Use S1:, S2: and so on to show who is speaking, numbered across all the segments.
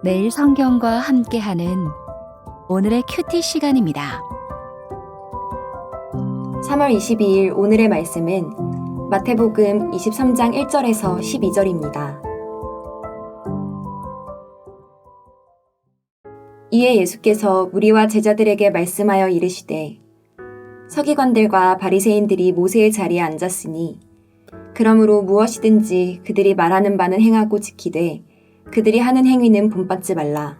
S1: 매일 성경과 함께하는 오늘의 큐티 시간입니다.
S2: 3월 22일 오늘의 말씀은 마태복음 23장 1절에서 12절입니다. 이에 예수께서 무리와 제자들에게 말씀하여 이르시되 서기관들과 바리새인들이 모세의 자리에 앉았으니 그러므로 무엇이든지 그들이 말하는 바는 행하고 지키되 그들이 하는 행위는 본받지 말라.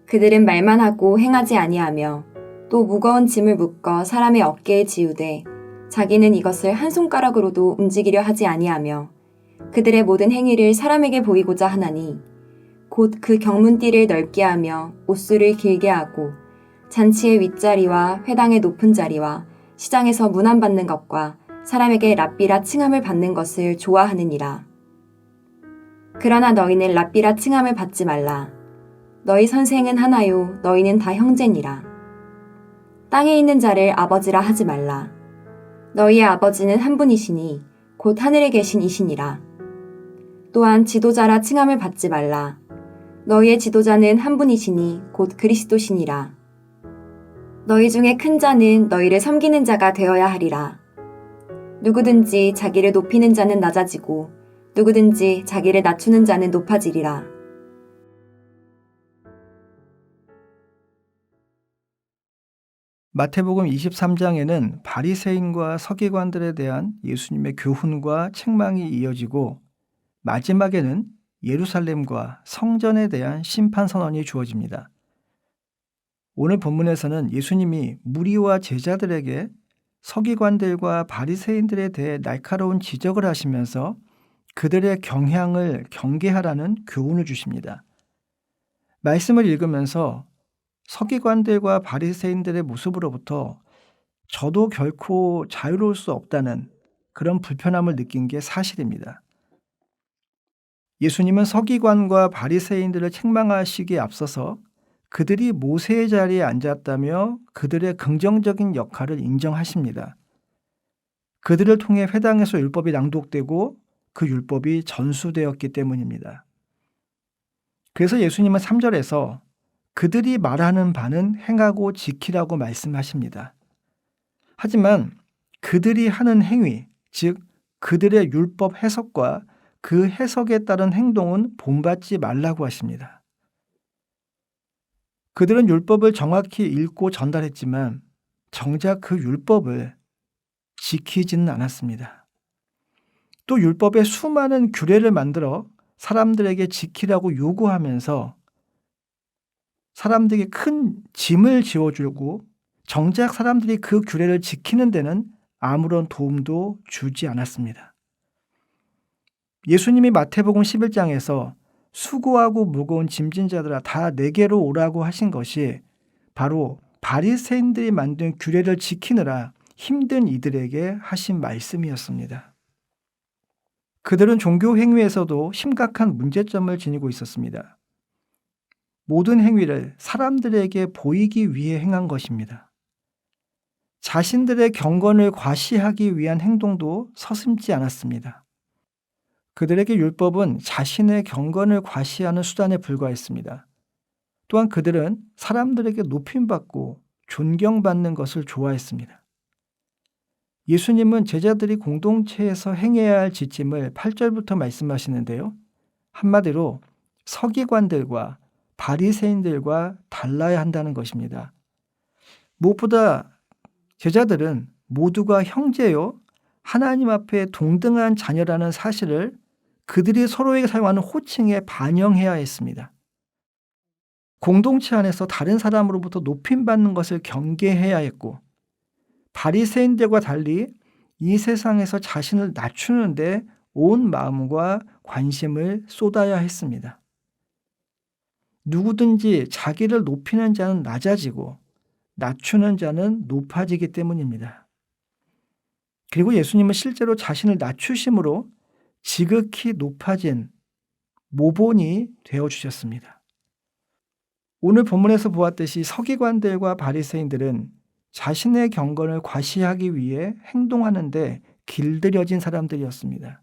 S2: 그들은 말만 하고 행하지 아니하며 또 무거운 짐을 묶어 사람의 어깨에 지우되 자기는 이것을 한 손가락으로도 움직이려 하지 아니하며 그들의 모든 행위를 사람에게 보이고자 하나니 곧 그 경문띠를 넓게 하며 옷수를 길게 하고 잔치의 윗자리와 회당의 높은 자리와 시장에서 문안받는 것과 사람에게 랍비라 칭함을 받는 것을 좋아하느니라. 그러나 너희는 랍비라 칭함을 받지 말라. 너희 선생은 하나요 너희는 다 형제니라. 땅에 있는 자를 아버지라 하지 말라. 너희의 아버지는 한 분이시니 곧 하늘에 계신 이시니라. 또한 지도자라 칭함을 받지 말라. 너희의 지도자는 한 분이시니 곧 그리스도시니라. 너희 중에 큰 자는 너희를 섬기는 자가 되어야 하리라. 누구든지 자기를 높이는 자는 낮아지고 누구든지 자기를 낮추는 자는 높아지리라.
S3: 마태복음 23장에는 바리새인과 서기관들에 대한 예수님의 교훈과 책망이 이어지고 마지막에는 예루살렘과 성전에 대한 심판 선언이 주어집니다. 오늘 본문에서는 예수님이 무리와 제자들에게 서기관들과 바리새인들에 대해 날카로운 지적을 하시면서 그들의 경향을 경계하라는 교훈을 주십니다. 말씀을 읽으면서 서기관들과 바리새인들의 모습으로부터 저도 결코 자유로울 수 없다는 그런 불편함을 느낀 게 사실입니다. 예수님은 서기관과 바리새인들을 책망하시기에 앞서서 그들이 모세의 자리에 앉았다며 그들의 긍정적인 역할을 인정하십니다. 그들을 통해 회당에서 율법이 낭독되고 그 율법이 전수되었기 때문입니다. 그래서 예수님은 3절에서 그들이 말하는 바는 행하고 지키라고 말씀하십니다. 하지만 그들이 하는 행위, 즉 그들의 율법 해석과 그 해석에 따른 행동은 본받지 말라고 하십니다. 그들은 율법을 정확히 읽고 전달했지만 정작 그 율법을 지키지는 않았습니다. 또 율법에 수많은 규례를 만들어 사람들에게 지키라고 요구하면서 사람들에게 큰 짐을 지어주고 정작 사람들이 그 규례를 지키는 데는 아무런 도움도 주지 않았습니다. 예수님이 마태복음 11장에서 수고하고 무거운 짐진 자들아 다 내게로 오라고 하신 것이 바로 바리새인들이 만든 규례를 지키느라 힘든 이들에게 하신 말씀이었습니다. 그들은 종교 행위에서도 심각한 문제점을 지니고 있었습니다. 모든 행위를 사람들에게 보이기 위해 행한 것입니다. 자신들의 경건을 과시하기 위한 행동도 서슴지 않았습니다. 그들에게 율법은 자신의 경건을 과시하는 수단에 불과했습니다. 또한 그들은 사람들에게 높임받고 존경받는 것을 좋아했습니다. 예수님은 제자들이 공동체에서 행해야 할 지침을 8절부터 말씀하시는데요. 한마디로 서기관들과 바리새인들과 달라야 한다는 것입니다. 무엇보다 제자들은 모두가 형제요 하나님 앞에 동등한 자녀라는 사실을 그들이 서로에게 사용하는 호칭에 반영해야 했습니다. 공동체 안에서 다른 사람으로부터 높임받는 것을 경계해야 했고 바리새인들과 달리 이 세상에서 자신을 낮추는데 온 마음과 관심을 쏟아야 했습니다. 누구든지 자기를 높이는 자는 낮아지고 낮추는 자는 높아지기 때문입니다. 그리고 예수님은 실제로 자신을 낮추심으로 지극히 높아진 모본이 되어주셨습니다. 오늘 본문에서 보았듯이 서기관들과 바리새인들은 자신의 경건을 과시하기 위해 행동하는데 길들여진 사람들이었습니다.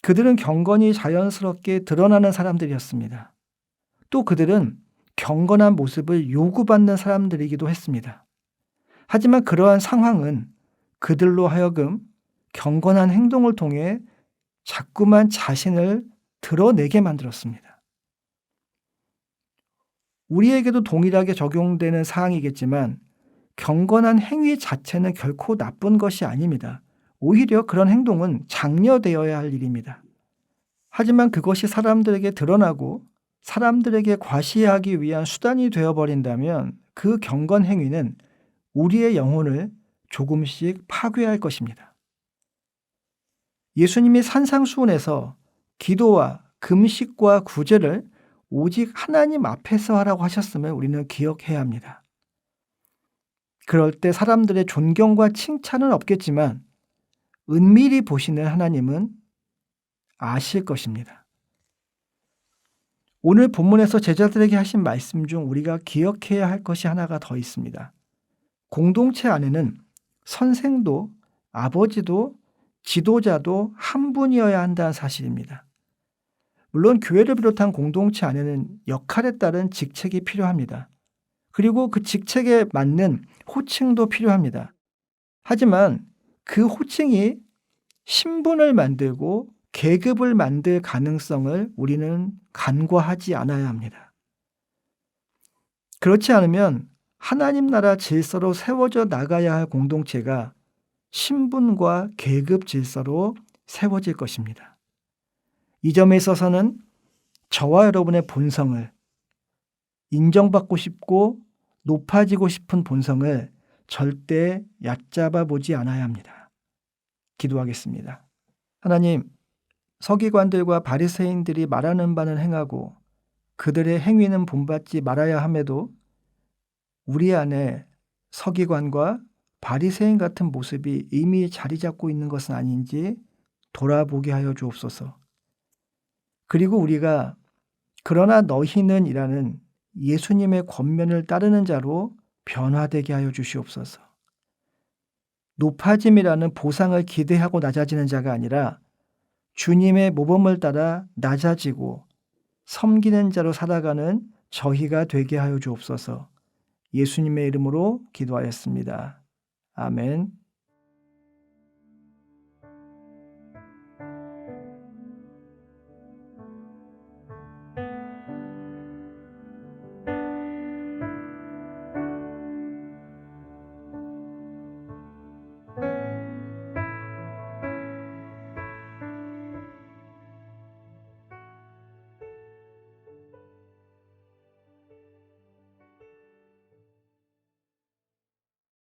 S3: 그들은 경건이 자연스럽게 드러나는 사람들이었습니다. 또 그들은 경건한 모습을 요구받는 사람들이기도 했습니다. 하지만 그러한 상황은 그들로 하여금 경건한 행동을 통해 자꾸만 자신을 드러내게 만들었습니다. 우리에게도 동일하게 적용되는 사항이겠지만 경건한 행위 자체는 결코 나쁜 것이 아닙니다. 오히려 그런 행동은 장려되어야 할 일입니다. 하지만 그것이 사람들에게 드러나고 사람들에게 과시하기 위한 수단이 되어버린다면 그 경건 행위는 우리의 영혼을 조금씩 파괴할 것입니다. 예수님이 산상수훈에서 기도와 금식과 구제를 오직 하나님 앞에서 하라고 하셨음을 우리는 기억해야 합니다. 그럴 때 사람들의 존경과 칭찬은 없겠지만 은밀히 보시는 하나님은 아실 것입니다. 오늘 본문에서 제자들에게 하신 말씀 중 우리가 기억해야 할 것이 하나가 더 있습니다. 공동체 안에는 선생도 아버지도 지도자도 한 분이어야 한다는 사실입니다. 물론 교회를 비롯한 공동체 안에는 역할에 따른 직책이 필요합니다. 그리고 그 직책에 맞는 호칭도 필요합니다. 하지만 그 호칭이 신분을 만들고 계급을 만들 가능성을 우리는 간과하지 않아야 합니다. 그렇지 않으면 하나님 나라 질서로 세워져 나가야 할 공동체가 신분과 계급 질서로 세워질 것입니다. 이 점에 있어서는 저와 여러분의 본성을, 인정받고 싶고 높아지고 싶은 본성을 절대 얕잡아 보지 않아야 합니다. 기도하겠습니다. 하나님, 서기관들과 바리새인들이 말하는 바는 행하고 그들의 행위는 본받지 말아야 함에도 우리 안에 서기관과 바리새인 같은 모습이 이미 자리 잡고 있는 것은 아닌지 돌아보게 하여 주옵소서. 그리고 우리가 그러나 너희는 이라는 예수님의 권면을 따르는 자로 변화되게 하여 주시옵소서. 높아짐이라는 보상을 기대하고 낮아지는 자가 아니라 주님의 모범을 따라 낮아지고 섬기는 자로 살아가는 저희가 되게 하여 주옵소서. 예수님의 이름으로 기도하였습니다. 아멘.